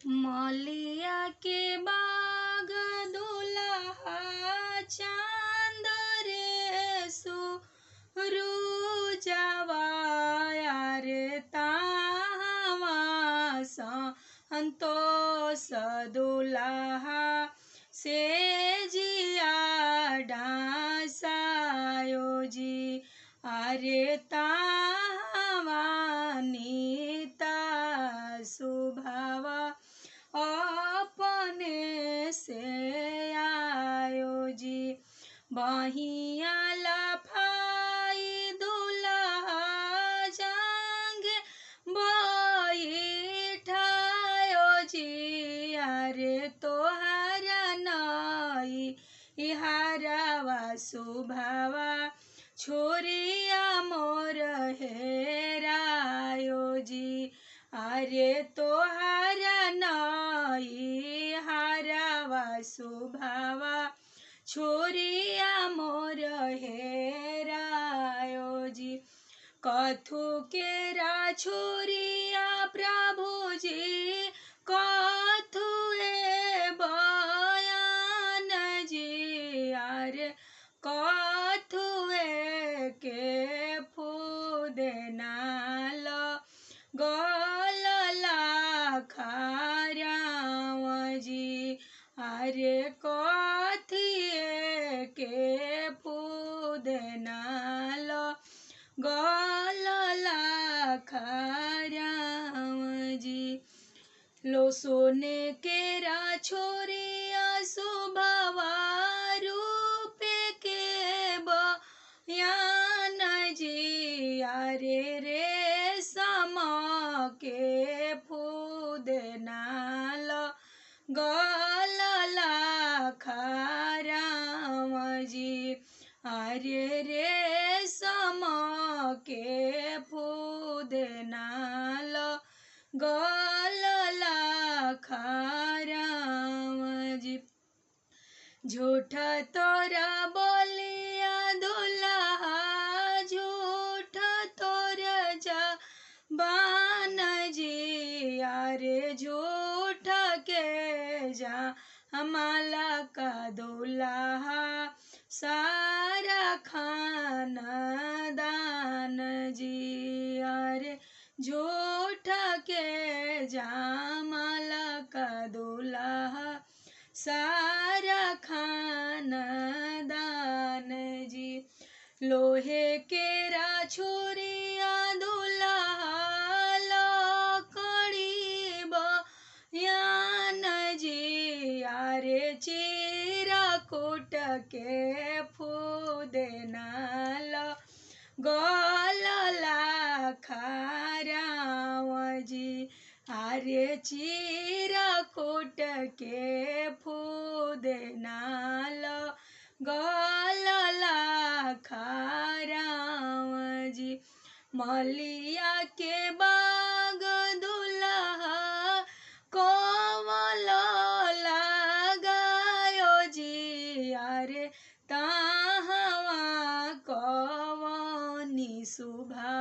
मलिया के बाग दुल्हा चांद रे सुरुजवा रे तावा संतोष दुल्हा से जिया डासायो जी अरे तावा नीता सुभावा अपने से आयो जी बहिया लफाई दुल्हा जांगे बैठायो जी अरे तोहरा नई इहारावा सुभावा छोरिया मोर हेरायो जी अरे तोहरा नई हारावा सुभावा छोरिया मोर हेरायो जी कथु केरा छोरिया प्रभु जी कथु बयान जी अरे कथु के फूदेनाल गलला खाराव जी अरे कथिए के फूदेनाल गलला खाराव जी लो सोने केरा छोरिया सुभावा रूपे के बयान जी अरे रे सम के फूदेनाल गलला खाराव जी अरे रे सम के फूदेनाल गलला खाराव जी झूठ तोरा बोलिया दुल्हा झूठ तोरा जबान जी अरे झूठ के जा हमाला का दुल्हा सारा खानदान जी अरे झूठ के जामाला का दुल्हा सारा खानदान जी लोहे केरा छोरिया दुल्हा लकड़ी बयान जी अरे चीरा कोट के फूदेनाल गलला खाराव जी अरे चीरा कोट के फूदेनाल गलला खाराव जी मलिया के बाग दुल्हा कमल लगायो जी अरे ताहवा कवनी सुभा